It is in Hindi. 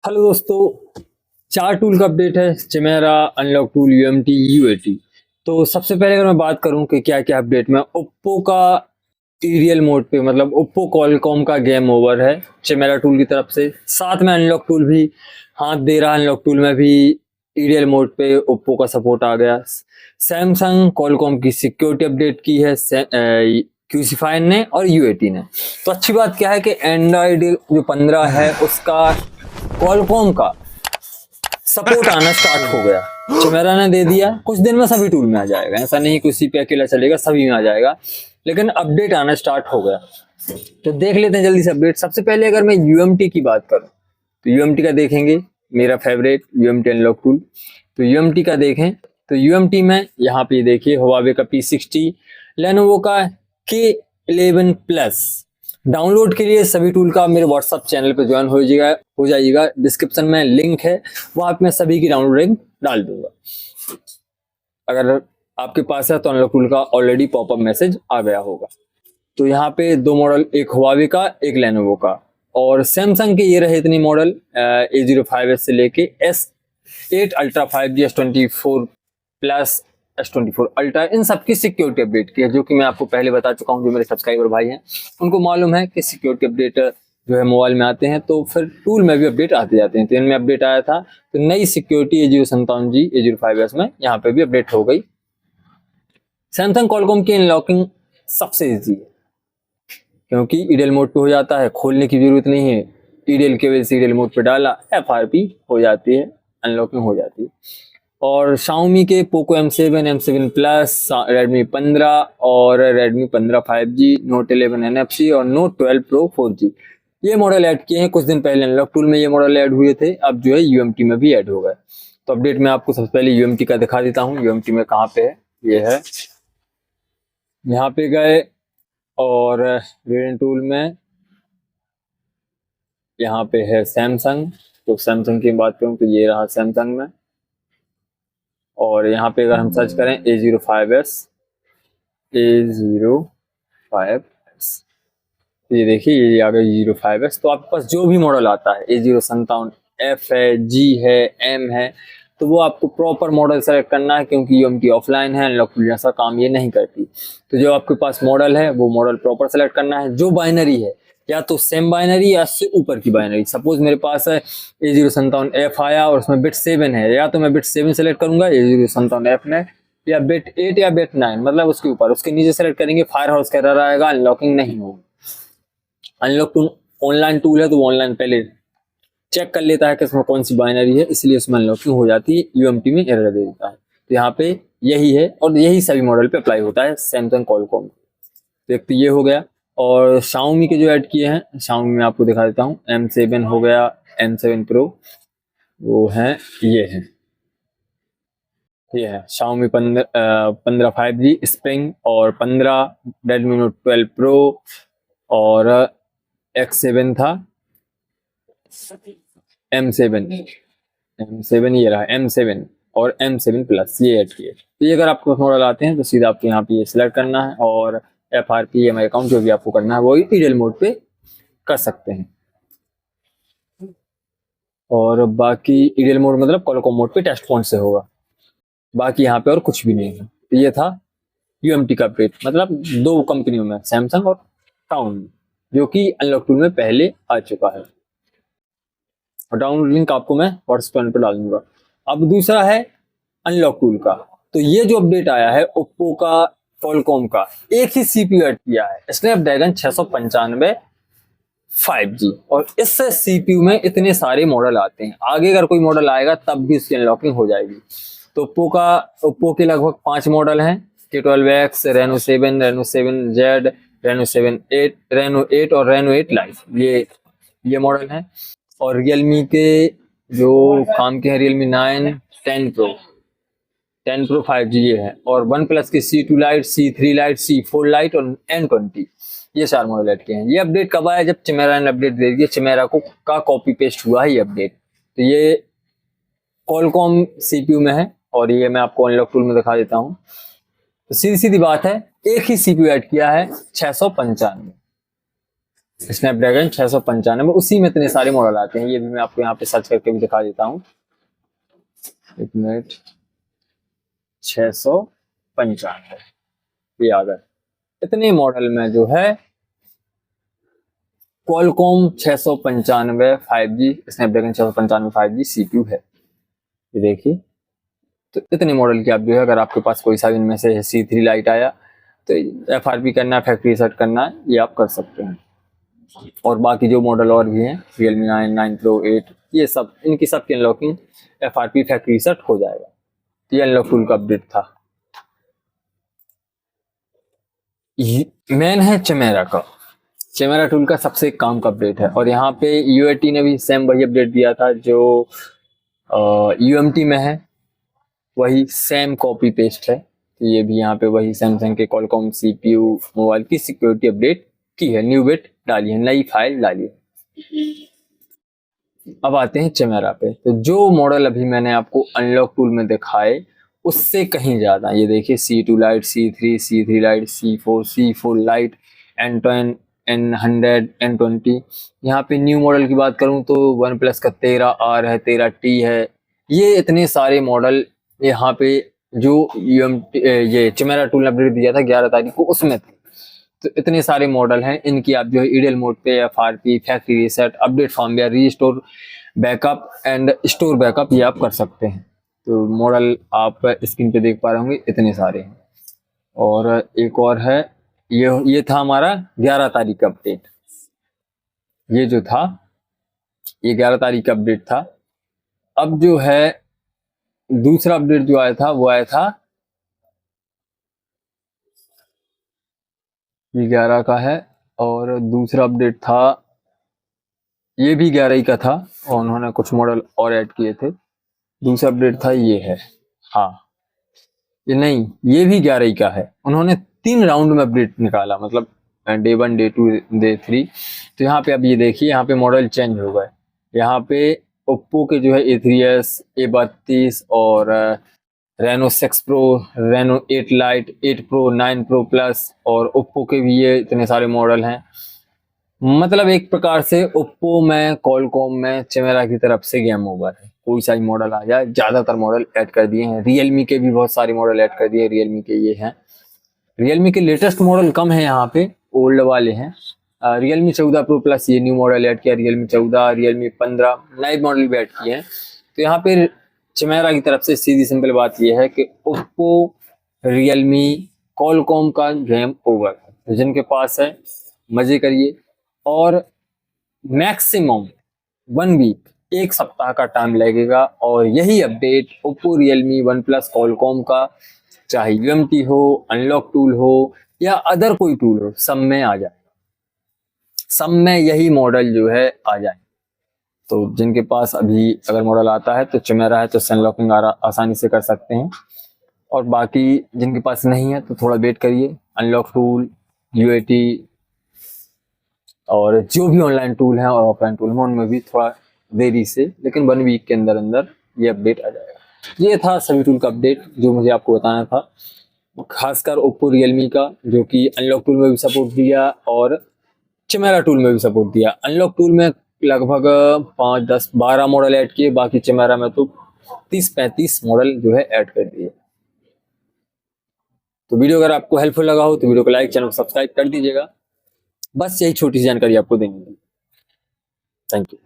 हेलो दोस्तों, चार टूल का अपडेट है। Chimera, unlock tool, UMT, UAT. तो सबसे पहले अगर मैं बात करूं कि क्या क्या अपडेट में, ओप्पो का ईरियल मोड पे मतलब ओप्पो कॉलकॉम का गेम ओवर है चिमेरा टूल की तरफ से। साथ में अनलॉक टूल भी हाथ दे रहा है। अनलॉक टूल में भी ईरियल मोड पे ओप्पो का सपोर्ट आ गया। सैमसंग कॉलकॉम की सिक्योरिटी अपडेट की है क्यूसीफायर ने और यूएटी ने। तो अच्छी बात क्या है कि एंड्रॉइड जो 15 है उसका कॉलकॉम का सपोर्ट आना स्टार्ट हो गया। चिमेरा ने दे दिया, कुछ दिन में सभी टूल में आ जाएगा। ऐसा नहीं किसी पे अकेला चलेगा, सभी में आ जाएगा, लेकिन अपडेट आना स्टार्ट हो गया। तो देख लेते हैं जल्दी से अपडेट। सबसे पहले अगर मैं यूएमटी की बात करूं तो यूएमटी का देखेंगे, मेरा फेवरेट यूएमटी अनलॉक टूल। तो यूएमटी का देखें तो यूएमटी में यहाँ पे देखिए हुआवे का P60, लेनोवो का K11 प्लस। डाउनलोड के लिए सभी टूल का मेरे व्हाट्सएप चैनल पे ज्वाइन हो जाइएगा। डिस्क्रिप्शन में लिंक है, वहां पे मैं सभी की डाउनलोड लिंक डाल दूंगा। अगर आपके पास है तो अनलॉक टूल का ऑलरेडी पॉपअप मैसेज आ गया होगा। तो यहाँ पे दो मॉडल, एक हुआवे का, एक लेनोवो का। और सैमसंग के ये रहे इतनी मॉडल A05s से लेके S8 ultra 5G, S24 plus, S24 ultra, इन सबकी सिक्योरिटी अपडेट की है, जो कि मैं आपको पहले बता चुका हूँ। जो मेरे सब्सक्राइबर भाई हैं उनको मालूम है कि सिक्योरिटी अपडेट जो है मोबाइल में आते हैं तो फिर टूल में भी अपडेट आते जाते हैं। तो इनमें अपडेट आया था, तो नई सिक्योरिटी A057G A05s में यहाँ पे भी अपडेट हो गई। सैमसंग कॉलकॉम की अनलॉकिंग सबसे ईजी है, क्योंकि ईडेल मोड पे हो जाता है, खोलने की जरूरत नहीं है। ईडेल के वजह से ईडेल मोड पे डाला, FRP हो जाती है, अनलॉकिंग हो जाती है। और Xiaomi के Poco M7, M7 plus, Redmi 15 और Redmi 15 5G, Note 11 NFC और Note 12 Pro 4G, ये मॉडल ऐड किए हैं कुछ दिन पहले। अनलॉक टूल में ये मॉडल ऐड हुए थे, अब जो है यूएमटी में भी ऐड हो गए। तो अपडेट में आपको सबसे पहले यूएमटी का दिखा देता हूँ। यूएमटी में कहाँ पे है, ये है, यहाँ पे गए और रीडिंग टूल में यहाँ पे है सैमसंग। तो सैमसंग की बात करूँ तो ये रहा सैमसंग में। और यहाँ पे अगर हम सर्च करें A05s, A05s, तो ये देखिए ये आ गया A05s। तो आपके पास जो भी मॉडल आता है, A057F है, G है, M है, तो वो आपको प्रॉपर मॉडल सेलेक्ट करना है, क्योंकि यूएमटी ऑफलाइन है, अनलॉक टूल जैसा काम ये नहीं करती। तो जो आपके पास मॉडल है वो मॉडल प्रॉपर सेलेक्ट करना है। जो बाइनरी है, या तो सेम बाइनरी या उससे ऊपर की बाइनरी। सपोज मेरे पास है A057F आया और उसमें बिट 7 है, या तो मैं बिट 7 सेलेक्ट करूंगा A057F में, या बिट 8 या बिट 9, मतलब उसके ऊपर। उसके नीचे सेलेक्ट करेंगे, फायर हाउस का एरर आएगा, अनलॉकिंग नहीं होगी। अनलॉक टूल ऑनलाइन टूल है, तो वो ऑनलाइन पहले चेक कर लेता है कि इसमें कौन सी बाइनरी है, इसलिए उसमें अनलॉकिंग हो जाती है। यूएमटी में एरर दे देता है। तो यहाँ पे यही है, और यही सभी मॉडल पे अप्लाई होता है सैमसंग कॉलकॉम। तो एक तो ये हो गया। और Xiaomi के जो ऐड किए हैं, Xiaomi में आपको दिखा देता हूँ। M7 हो गया, M7 Pro, वो है, ये है, ये है Xiaomi 15 5G स्प्रिंग, और 15 Redmi Note 12 Pro, और X7 था, M7 ये रहा M7, और M7 प्लस, ये ऐड किए। तो ये अगर आपको मॉडल आते हैं तो सीधा आपको यहाँ पे ये सिलेक्ट करना है, और FRP EMI अकाउंट जो भी आपको करना है वो ईडेल मोड पे कर सकते हैं। और बाकी ईडेल मोड मतलब कॉलकॉम मोड पे टेस्ट फोन से होगा, बाकी यहाँ पे और कुछ भी नहीं है। तो ये था यूएमटी का अपडेट, मतलब दो कंपनियों में, सैमसंग और Xiaomi, जो कि अनलॉक टूल में पहले आ चुका है। और डाउनलोड लिंक आपको मैं व्हाट्सएप पर डाल दूंगा। अब दूसरा है अनलॉक टूल का। तो ये जो अपडेट आया है ओप्पो का, कॉलकॉम का, एक ही सीपीयू ऐड किया है, स्नैपड्रैगन 695 5G। और इस सीपीयू में इतने सारे मॉडल आते हैं, आगे अगर कोई मॉडल आएगा तब भी उसकी अनलॉकिंग हो जाएगी। तो ओप्पो के लगभग 5 मॉडल हैं, K12X, Reno 7, Reno 7Z, Reno 7 8, Reno 8 और Reno 8 Lite, ये मॉडल हैं। और रियलमी के जो काम के हैं, रियलमी 9, 10 Pro 5G ये है। और वन प्लस के C2 light, C3 light, C4 light और N20, ये 4 मॉडल ऐड किए हैं। ये अपडेट कब आया, जब चिमेरा ने अपडेट दे दी। चिमेरा का कॉपी पेस्ट हुआ है ये अपडेट। तो ये कॉलकॉम सीपीयू में है, और ये मैं आपको अनलॉक टूल में दिखा देता हूँ। तो सीधी सीधी बात है, एक ही सीपीयू ऐड किया है 695। स्नैपड्रैगन 695, उसी में इतने सारे मॉडल आते हैं। ये भी मैं आपको यहाँ पे सर्च करके भी दिखा देता हूँ, एक मिनट। 695 याद है। इतने मॉडल में जो है Qualcomm 695 5G, Snapdragon 695 5G CPU है। ये देखिए, तो इतने मॉडल की आप जो है, अगर आपके पास कोई सा इनमें से C3 लाइट आया तो FRP करना, फैक्ट्री सेट करना, ये आप कर सकते हैं। और बाकी जो मॉडल और भी हैं, Realme 9, 9 Pro 8, ये सब, इनकी सब की अनलॉकिंग FRP फैक्ट्री सेट हो जाएगा। तो ये अनलॉक टूल का अपडेट था। मेन है चमेरा का। चमेरा टूल का सबसे काम का अपडेट है, और यहाँ पे UAT ने भी सेम वही अपडेट दिया था जो UMT में है, वही सेम कॉपी पेस्ट है। तो ये भी यहाँ पे वही सैमसंग के Qualcomm CPU मोबाइल की सिक्योरिटी अपडेट की है, न्यू बिट डाली है, नई फाइल डाली है। अब आते हैं चमेरा पे। तो जो मॉडल अभी मैंने आपको अनलॉक टूल में दिखाए, उससे कहीं ज्यादा, ये देखिए C2 light, C3 light, C4 light, N10, N100, N20। यहाँ पे न्यू मॉडल की बात करूं तो OnePlus का 13R है, 13T है। ये इतने सारे मॉडल यहाँ पे जो ये चमेरा टूल ने अपडेट दिया था 11 तारीख को, उसमें थे। तो इतने सारे मॉडल हैं, इनकी आप जो है ईडीएल मोड पे FRP, factory reset, update firmware, restore backup and store backup, ये आप कर सकते हैं। तो मॉडल आप स्क्रीन पे देख पा रहे होंगे, इतने सारे हैं। और एक और है, ये था हमारा 11 तारीख का अपडेट। ये जो था, ये 11 तारीख का अपडेट था। अब जो है दूसरा अपडेट जो आया था, वो आया था, ये 11 का है। और दूसरा अपडेट था, ये भी 11 ही का था, और उन्होंने कुछ मॉडल और ऐड किए थे। दूसरा अपडेट था, ये है, हाँ ये नहीं, ये भी 11 ही का है। उन्होंने 3 राउंड में अपडेट निकाला, मतलब डे 1, डे 2, डे 3। तो यहाँ पे अब ये देखिए, यहाँ पे मॉडल चेंज हो गए। यहाँ पे ओप्पो के जो है A3s, A32 और Reno 6 pro, Reno 8 lite, 8 pro, 9 pro plus, और ओप्पो के भी ये इतने सारे मॉडल हैं। मतलब एक प्रकार से ओप्पो में, कॉलकॉम में चमेरा की तरफ से गेम ओवर है। कोई सा मॉडल आ जाए, ज्यादातर मॉडल ऐड कर दिए हैं। रियलमी के भी बहुत सारे मॉडल ऐड कर दिए, रियलमी के ये हैं। रियलमी के लेटेस्ट मॉडल कम है यहाँ पे, ओल्ड वाले हैं। रियलमी 14 प्रो प्लस ये न्यू मॉडल ऐड किया, रियलमी 14, रियलमी 15 नए मॉडल भी ऐड किए हैं। तो यहाँ पे चमेरा की तरफ से सीधी सिंपल बात यह है कि ओप्पो, रियलमी, कॉलकॉम का गेम ओवर है। तो जिनके पास है, मजे करिए। और मैक्सिमम 1 वीक, 1 सप्ताह का टाइम लगेगा, और यही update Oppo, Realme, one plus, Qualcomm का, चाहे UMT हो, अनलॉक टूल हो, या अदर कोई टूल हो, सब में आ जाए। सब में यही मॉडल जो है आ जाए। तो जिनके पास अभी अगर मॉडल आता है तो चमेरा है, तो अनलॉकिंग आसानी से कर सकते हैं। और बाकी जिनके पास नहीं है तो थोड़ा वेट करिए। अनलॉक टूल, UAT और जो भी ऑनलाइन टूल है और ऑफलाइन टूल है, उनमें भी थोड़ा देरी से, लेकिन 1 वीक के अंदर अंदर ये अपडेट आ जाएगा। ये था सभी टूल का अपडेट जो मुझे आपको बताना था, खासकर ओप्पो, रियलमी का, जो कि अनलॉक टूल में भी सपोर्ट दिया और चमेरा टूल में भी सपोर्ट दिया। अनलॉक टूल में लगभग 5, 10, 12 मॉडल ऐड किए, बाकी चमेरा में तो 30-35 मॉडल जो है ऐड कर दिए। तो वीडियो अगर आपको हेल्पफुल लगा हो तो वीडियो को लाइक, चैनल को सब्सक्राइब कर दीजिएगा। बस यही छोटी सी जानकारी आपको देनी थी। Thank you.